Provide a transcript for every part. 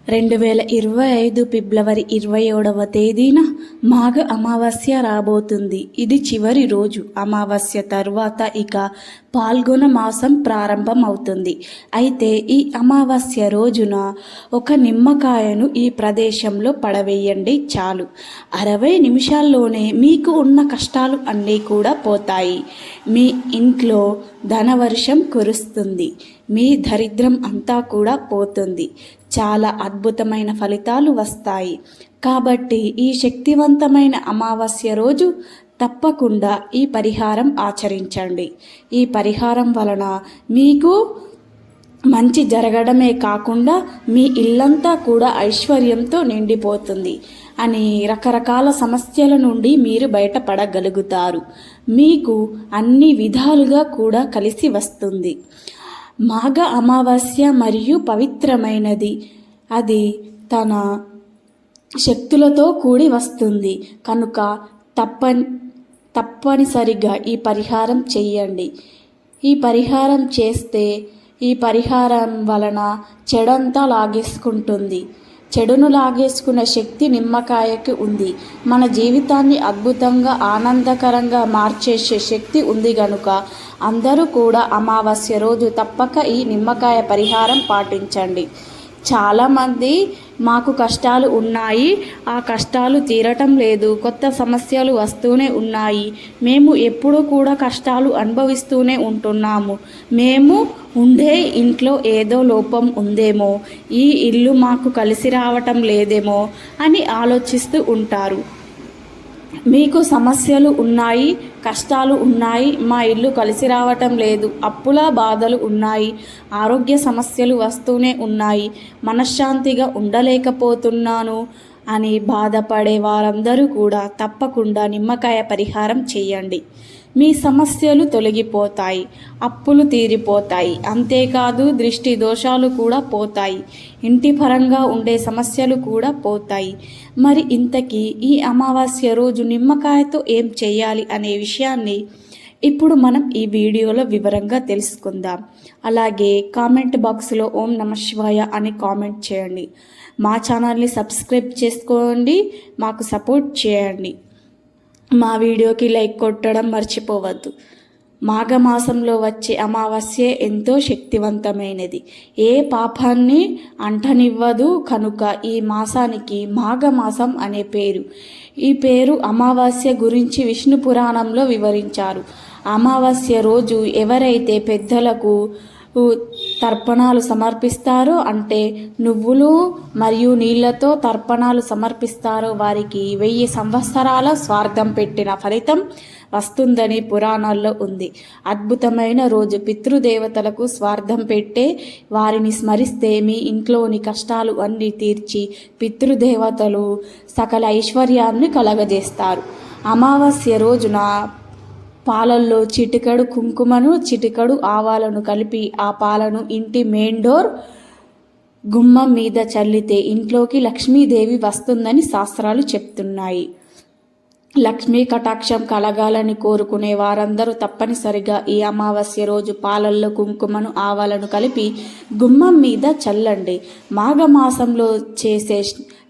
2025 ఫిబ్రవరి 27వ తేదీన మాఘ అమావాస్య రాబోతుంది. ఇది చివరి రోజు. అమావాస్య తర్వాత ఇక పాల్గొన మాసం ప్రారంభం అవుతుంది. అయితే ఈ అమావాస్య రోజున ఒక నిమ్మకాయను ఈ ప్రదేశంలో పడవేయండి చాలు. 60 నిమిషాల్లోనే మీకు ఉన్న కష్టాలు అన్నీ కూడా పోతాయి. మీ ఇంట్లో ధనవర్షం కురుస్తుంది. మీ దరిద్రం అంతా కూడా పోతుంది. చాలా అద్భుతమైన ఫలితాలు వస్తాయి. కాబట్టి ఈ శక్తివంతమైన అమావాస్య రోజు తప్పకుండా ఈ పరిహారం ఆచరించండి. ఈ పరిహారం వలన మీకు మంచి జరగడమే కాకుండా మీ ఇల్లంతా కూడా ఐశ్వర్యంతో నిండిపోతుంది అని రకరకాల సమస్యల నుండి మీరు బయటపడగలుగుతారు. మీకు అన్ని విధాలుగా కూడా కలిసి వస్తుంది. మాఘ అమావాస్య మరియు పవిత్రమైనది. అది తన శక్తులతో కూడి వస్తుంది కనుక తప్పనిసరిగా ఈ పరిహారం చెయ్యండి. ఈ పరిహారం చేస్తే ఈ పరిహారం వలన చెడంతా లాగేసుకుంటుంది. చెడును లాగేసుకున్న శక్తి నిమ్మకాయకి ఉంది. మన జీవితాన్ని అద్భుతంగా ఆనందకరంగా మార్చేసే శక్తి ఉంది గనుక అందరూ కూడా అమావాస్య రోజు తప్పక ఈ నిమ్మకాయ పరిహారం పాటించండి. చాలామంది మాకు కష్టాలు ఉన్నాయి, ఆ కష్టాలు తీరటం లేదు, కొత్త సమస్యలు వస్తూనే ఉన్నాయి, మేము ఎప్పుడూ కూడా కష్టాలు అనుభవిస్తూనే ఉంటున్నాము, మేము ఉండే ఇంట్లో ఏదో లోపం ఉందేమో, ఈ ఇల్లు మాకు కలిసి రావటం లేదేమో అని ఆలోచిస్తూ ఉంటారు. మీకు సమస్యలు ఉన్నాయి, కష్టాలు ఉన్నాయి, మా ఇల్లు కలిసి రావటం లేదు, అప్పుల బాధలు ఉన్నాయి, ఆరోగ్య సమస్యలు వస్తూనే ఉన్నాయి, మనశ్శాంతిగా ఉండలేకపోతున్నాను అని బాధపడే వారందరూ కూడా తప్పకుండా నిమ్మకాయ పరిహారం చేయండి. మీ సమస్యలు తొలగిపోతాయి, అప్పులు తీరిపోతాయి. అంతేకాదు దృష్టి దోషాలు కూడా పోతాయి, ఇంటి పరంగా ఉండే సమస్యలు కూడా పోతాయి. మరి ఇంతకీ ఈ అమావాస్య రోజు నిమ్మకాయతో ఏం చేయాలి అనే విషయాన్ని ఇప్పుడు మనం ఈ వీడియోలో వివరంగా తెలుసుకుందాం. అలాగే కామెంట్ బాక్స్లో ఓం నమః శివాయ అని కామెంట్ చేయండి. మా ఛానల్ని సబ్స్క్రైబ్ చేసుకోండి, మాకు సపోర్ట్ చేయండి. మా వీడియోకి లైక్ కొట్టడం మర్చిపోవద్దు. మాఘమాసంలో వచ్చే అమావాస్య ఎంతో శక్తివంతమైనది, ఏ పాపాన్ని అంటనివ్వదు కనుక ఈ మాసానికి మాఘమాసం అనే పేరు. ఈ పేరు అమావాస్య గురించి విష్ణు పురాణంలో వివరించారు. అమావాస్య రోజు ఎవరైతే పెద్దలకు తర్పణాలు సమర్పిస్తారో, అంటే నువ్వులు మరియు నీళ్లతో తర్పణాలు సమర్పిస్తారో వారికి 1000 సంవత్సరాల స్వార్థం పెట్టిన ఫలితం వస్తుందని పురాణాల్లో ఉంది. అద్భుతమైన రోజు. పితృదేవతలకు స్వార్థం పెట్టే వారిని స్మరిస్తే మీ ఇంట్లోని కష్టాలు అన్నీ తీర్చి పితృదేవతలు సకల ఐశ్వర్యాన్ని కలగజేస్తారు. అమావాస్య రోజున పాలల్లో చిటికెడు కుంకుమను, చిటికెడు ఆవాలను కలిపి ఆ పాలను ఇంటి మెయిన్ డోర్ గుమ్మం మీద చల్లితే ఇంట్లోకి లక్ష్మీదేవి వస్తుందని శాస్త్రాలు చెప్తున్నాయి. లక్ష్మీ కటాక్షం కలగాలని కోరుకునే వారందరూ తప్పనిసరిగా ఈ అమావాస్య రోజు పాలల్లో కుంకుమను, ఆవాలను కలిపి గుమ్మం మీద చల్లండి. మాఘమాసంలో చేసే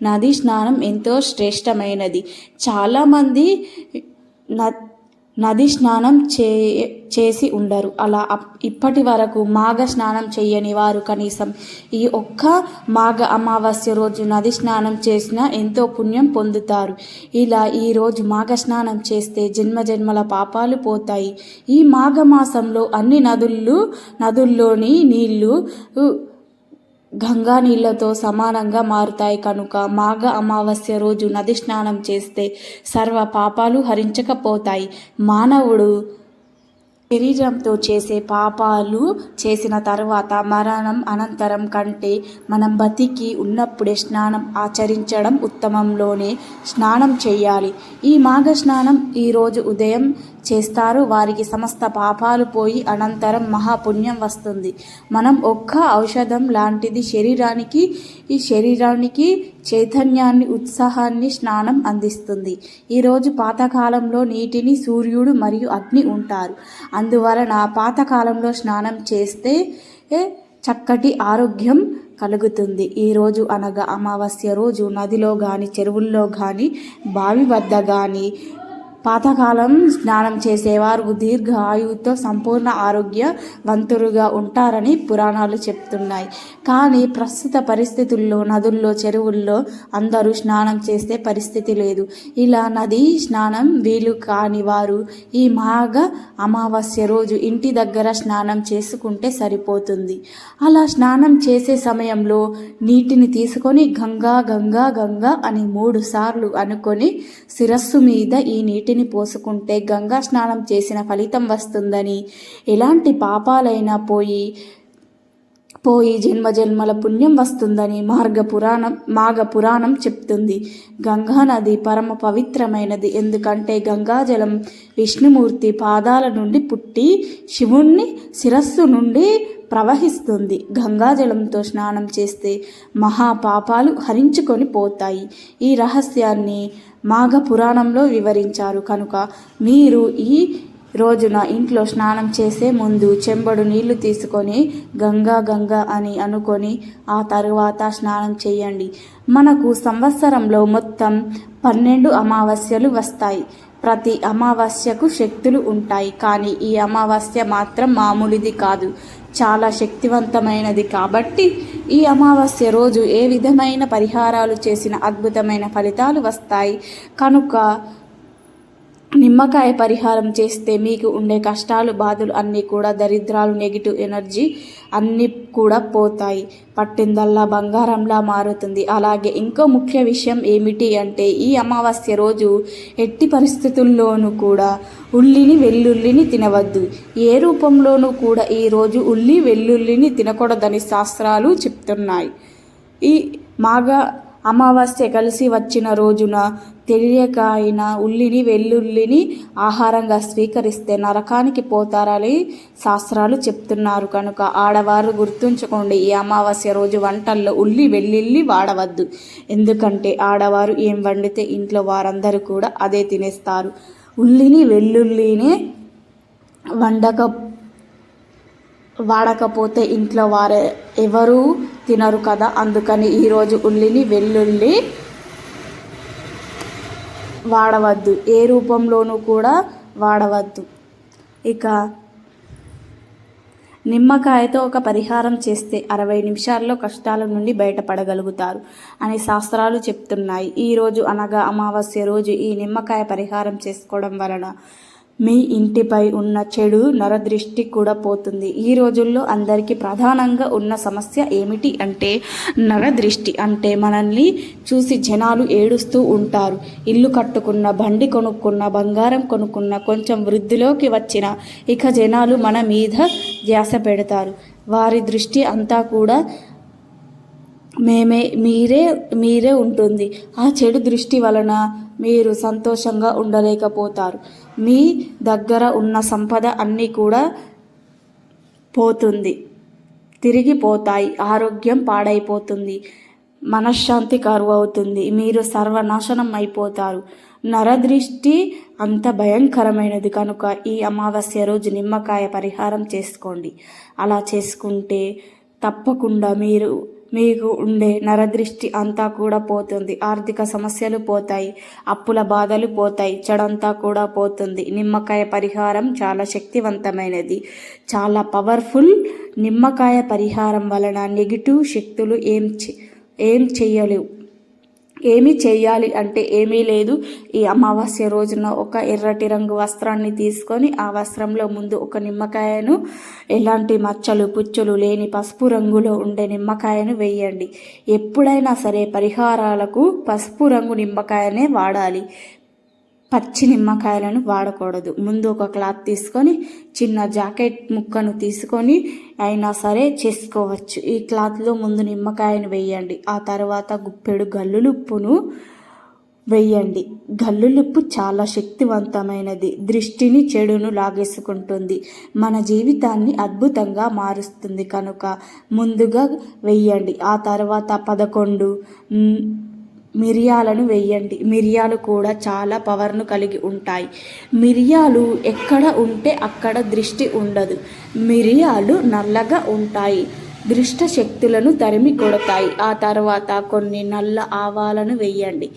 నది స్నానం ఎంతో శ్రేష్టమైనది. చాలామంది నది స్నానం చేసి ఉండరు. అలా ఇప్పటి వరకు మాఘ స్నానం చేయని వారు కనీసం ఈ ఒక్క మాఘ అమావాస్య రోజు నది స్నానం చేసినా ఎంతో పుణ్యం పొందుతారు. ఇలా ఈరోజు మాఘ స్నానం చేస్తే జన్మజన్మల పాపాలు పోతాయి. ఈ మాఘమాసంలో అన్ని నదుల్లోని నీళ్లు గంగా నీళ్లతో సమానంగా మారుతాయి కనుక మాఘ అమావాస్య రోజు నది స్నానం చేస్తే సర్వ పాపాలు హరించకపోతాయి. మానవుడు శరీరంతో చేసే పాపాలు చేసిన తర్వాత మరణం అనంతరం కంటే మనం బతికి ఉన్నప్పుడే స్నానం ఆచరించడం ఉత్తమంలోనే స్నానం చేయాలి. ఈ మాఘ స్నానం ఈరోజు ఉదయం చేస్తారు వారికి సమస్త పాపాలు పోయి అనంతరం మహాపుణ్యం వస్తుంది. మనం ఒక్క ఔషధం లాంటిది శరీరానికి చైతన్యాన్ని, ఉత్సాహాన్ని స్నానం అందిస్తుంది. ఈరోజు పాతకాలంలో నీటిని సూర్యుడు మరియు అగ్ని ఉంటారు. అందువలన పాతకాలంలో స్నానం చేస్తే చక్కటి ఆరోగ్యం కలుగుతుంది. ఈరోజు అనగా అమావాస్య రోజు నదిలో కానీ, చెరువుల్లో కానీ, బావి వద్ద కానీ పాతకాలం స్నానం చేసేవారు దీర్ఘ ఆయువుతో సంపూర్ణ ఆరోగ్యవంతులుగా ఉంటారని పురాణాలు చెప్తున్నాయి. కానీ ప్రస్తుత పరిస్థితుల్లో నదుల్లో, చెరువుల్లో అందరూ స్నానం చేసే పరిస్థితి లేదు. ఇలా నది స్నానం వీలు కాని వారు ఈ మాఘ అమావాస్య రోజు ఇంటి దగ్గర స్నానం చేసుకుంటే సరిపోతుంది. అలా స్నానం చేసే సమయంలో నీటిని తీసుకొని గంగా గంగా గంగా అని 3 సార్లు అనుకొని శిరస్సు మీద ఈ నీటిని పోసుకుంటే గంగా స్నానం చేసిన ఫలితం వస్తుందని, ఎలాంటి పాపాలైనా పోయి జన్మజన్మల పుణ్యం వస్తుందని మాఘ పురాణం చెప్తుంది. గంగా నది పరమ పవిత్రమైనది. ఎందుకంటే గంగాజలం విష్ణుమూర్తి పాదాల నుండి పుట్టి శివుణ్ణి శిరస్సు నుండి ప్రవహిస్తుంది. గంగాజలంతో స్నానం చేస్తే మహాపాపాలు హరించుకొని పోతాయి. ఈ రహస్యాన్ని మాఘ పురాణంలో వివరించారు. కనుక మీరు ఈ రోజున ఇంట్లో స్నానం చేసే ముందు చెంబడు నీళ్లు తీసుకొని గంగా గంగా అని అనుకొని ఆ తరువాత స్నానం చేయండి. మనకు సంవత్సరంలో మొత్తం 12 అమావాస్యలు వస్తాయి. ప్రతి అమావాస్యకు శక్తులు ఉంటాయి. కానీ ఈ అమావాస్య మాత్రం మామూలుది కాదు, చాలా శక్తివంతమైనది. కాబట్టి ఈ అమావాస్య రోజు ఏ విధమైన పరిహారాలు చేసిన అద్భుతమైన ఫలితాలు వస్తాయి. కనుక నిమ్మకాయ పరిహారం చేస్తే మీకు ఉండే కష్టాలు, బాధలు అన్నీ కూడా, దరిద్రాలు, నెగిటివ్ ఎనర్జీ అన్నీ కూడా పోతాయి. పట్టిందల్లా బంగారంలా మారుతుంది. అలాగే ఇంకో ముఖ్య విషయం ఏమిటి అంటే ఈ అమావాస్య రోజు ఎట్టి పరిస్థితుల్లోనూ కూడా ఉల్లిని, వెల్లుల్లిని తినవద్దు. ఏ రూపంలోనూ కూడా ఈరోజు ఉల్లి, వెల్లుల్లిని తినకూడదని శాస్త్రాలు చెప్తున్నాయి. ఈ మాఘ అమావాస్య కలిసి వచ్చిన రోజున తెలియక అయినా ఉల్లిని, వెల్లుల్లిని ఆహారంగా స్వీకరిస్తే నరకానికి పోతారని శాస్త్రాలు చెప్తున్నారు. కనుక ఆడవారు గుర్తుంచుకోండి, ఈ అమావాస్య రోజు వంటల్లో ఉల్లి, వెల్లుల్లి వాడవద్దు. ఎందుకంటే ఆడవారు ఏం వండితే ఇంట్లో వారందరూ కూడా అదే తినేస్తారు. ఉల్లిని, వెల్లుల్లిని వాడకపోతే ఇంట్లో వారు ఎవరూ తినరు కదా. అందుకని ఈరోజు ఉల్లిని, వెల్లుల్లి వాడవద్దు. ఏ రూపంలోనూ కూడా వాడవద్దు. ఇక నిమ్మకాయతో ఒక పరిహారం చేస్తే 60 నిమిషాల్లో కష్టాల నుండి బయటపడగలుగుతారు అని శాస్త్రాలు చెప్తున్నాయి. ఈరోజు అనగా అమావాస్య రోజు ఈ నిమ్మకాయ పరిహారం చేసుకోవడం వలన మీ ఇంటిపై ఉన్న చెడు నరదృష్టి కూడా పోతుంది. ఈ రోజుల్లో అందరికీ ప్రధానంగా ఉన్న సమస్య ఏమిటి అంటే నరదృష్టి. అంటే మనల్ని చూసి జనాలు ఏడుస్తూ ఉంటారు. ఇల్లు కట్టుకున్న, బండి కొనుక్కున్న, బంగారం కొనుక్కున్న, కొంచెం వృద్ధిలోకి వచ్చిన ఇక జనాలు మన మీద ధ్యాస పెడతారు. వారి దృష్టి అంతా కూడా మీరే ఉంటుంది. ఆ చెడు దృష్టి వలన మీరు సంతోషంగా ఉండలేకపోతారు. మీ దగ్గర ఉన్న సంపద అన్నీ కూడా పోతుంది, తిరిగిపోతాయి. ఆరోగ్యం పాడైపోతుంది, మనశ్శాంతి కరువు అవుతుంది, మీరు సర్వనాశనం అయిపోతారు. నరదృష్టి అంత భయంకరమైనది. కనుక ఈ అమావాస్య రోజు నిమ్మకాయ పరిహారం చేసుకోండి. అలా చేసుకుంటే తప్పకుండా మీకు ఉండే నరదృష్టి అంతా కూడా పోతుంది. ఆర్థిక సమస్యలు పోతాయి, అప్పుల బాధలు పోతాయి, చెడంతా కూడా పోతుంది. నిమ్మకాయ పరిహారం చాలా శక్తివంతమైనది, చాలా పవర్ఫుల్. నిమ్మకాయ పరిహారం వలన నెగిటివ్ శక్తులు ఏం చెయ్యలేవు. ఏమి చేయాలి అంటే ఏమీ లేదు. ఈ అమావాస్య రోజున ఒక ఎర్రటి రంగు వస్త్రాన్ని తీసుకొని ఆ వస్త్రంలో ముందు ఒక నిమ్మకాయను, ఎలాంటి మచ్చలు పుచ్చులు లేని పసుపు రంగులో ఉండే నిమ్మకాయను వేయండి. ఎప్పుడైనా సరే పరిహారాలకు పసుపు రంగు నిమ్మకాయనే వాడాలి, పచ్చి నిమ్మకాయలను వాడకూడదు. ముందు ఒక క్లాత్ తీసుకొని చిన్న జాకెట్ ముక్కను తీసుకొని అయినా సరే చేసుకోవచ్చు. ఈ క్లాత్లో ముందు నిమ్మకాయను వేయండి. ఆ తర్వాత గుప్పెడు గల్లులుప్పును వేయండి. గల్లులుప్పు చాలా శక్తివంతమైనది, దృష్టిని, చెడును లాగేసుకుంటుంది, మన జీవితాన్ని అద్భుతంగా మారుస్తుంది. కనుక ముందుగా వేయండి. ఆ తర్వాత 11 మిరియాలను వేయండి. మిరియాలు కూడా చాలా పవర్ను కలిగి ఉంటాయి. మిరియాలు ఎక్కడ ఉంటే అక్కడ దృష్టి ఉండదు. మిరియాలు నల్లగా ఉంటాయి. దుష్ట శక్తులను తరిమి కొడతాయి. ఆ తర్వాత కొన్ని నల్ల ఆవాలను వేయండి,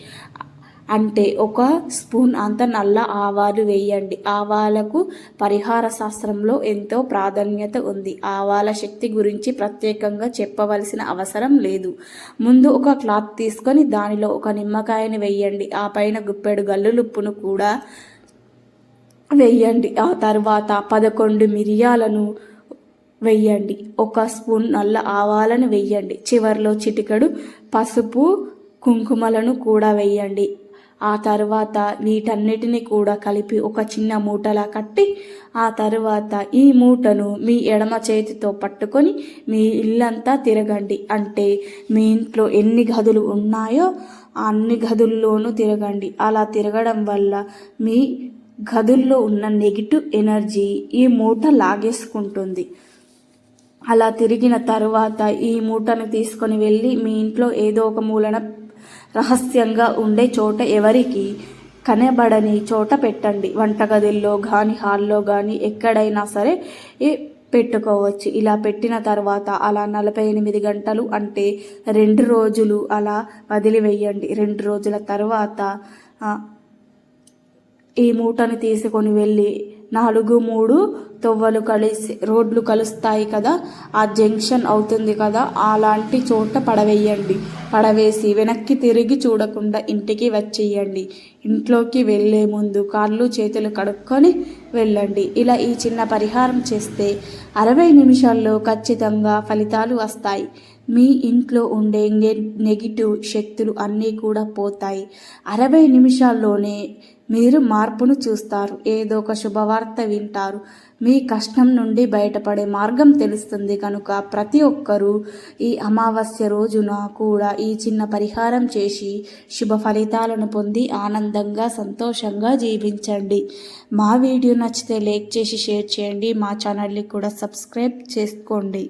అంటే 1 స్పూన్ అంత నల్ల ఆవాలు వేయండి. ఆవాలకు పరిహార శాస్త్రంలో ఎంతో ప్రాధాన్యత ఉంది. ఆవాల శక్తి గురించి ప్రత్యేకంగా చెప్పవలసిన అవసరం లేదు. ముందు ఒక క్లాత్ తీసుకొని దానిలో 1 నిమ్మకాయని వేయండి. ఆ పైన గుప్పెడు గల్లులుప్పును కూడా వేయండి. ఆ తర్వాత 11 మిరియాలను వెయ్యండి. 1 స్పూన్ నల్ల ఆవాలను వెయ్యండి. చివర్లో చిటికెడు పసుపు కుంకుమలను కూడా వెయ్యండి. ఆ తర్వాత వీటన్నిటిని కూడా కలిపి ఒక చిన్న మూటలా కట్టి, ఆ తర్వాత ఈ మూటను మీ ఎడమ చేతితో పట్టుకొని మీ ఇల్లంతా తిరగండి. అంటే మీ ఇంట్లో ఎన్ని గదులు ఉన్నాయో అన్ని గదుల్లోనూ తిరగండి. అలా తిరగడం వల్ల మీ గదుల్లో ఉన్న నెగిటివ్ ఎనర్జీ ఈ మూట లాగేసుకుంటుంది. అలా తిరిగిన తర్వాత ఈ మూటను తీసుకొని వెళ్ళి మీ ఇంట్లో ఏదో ఒక మూలన రహస్యంగా ఉండే చోట, ఎవరికి కనబడని చోట పెట్టండి. వంటగదిలో కానీ హాల్లో కానీ ఎక్కడైనా సరే పెట్టుకోవచ్చు. ఇలా పెట్టిన తర్వాత అలా 48 గంటలు అంటే 2 రోజులు అలా వదిలివేయండి. 2 రోజుల తర్వాత ఈ మూటను తీసుకొని వెళ్ళి 4-3 తొవ్వలు కలిసి రోడ్లు కలుస్తాయి కదా, ఆ జంక్షన్ అవుతుంది కదా, అలాంటి చోట పడవేయండి. పడవేసి వెనక్కి తిరిగి చూడకుండా ఇంటికి వచ్చేయండి. ఇంట్లోకి వెళ్ళే ముందు కాళ్ళు చేతులు కడుక్కొని వెళ్ళండి. ఇలా ఈ చిన్న పరిహారం చేస్తే 60 నిమిషాల్లో ఖచ్చితంగా ఫలితాలు వస్తాయి. మీ ఇంట్లో ఉండే నెగిటివ్ శక్తులు అన్నీ కూడా పోతాయి. 60 నిమిషాల్లోనే మీరు మార్పును చూస్తారు. ఏదో ఒక శుభవార్త వింటారు. మీ కష్టం నుండి బయటపడే మార్గం తెలుస్తుంది. కనుక ప్రతి ఒక్కరూ ఈ అమావాస్య రోజున కూడా ఈ చిన్న పరిహారం చేసి శుభ ఫలితాలను పొంది ఆనందంగా సంతోషంగా జీవించండి. మా వీడియో నచ్చితే లైక్ చేసి షేర్ చేయండి. మా ఛానల్ని కూడా సబ్స్క్రైబ్ చేసుకోండి.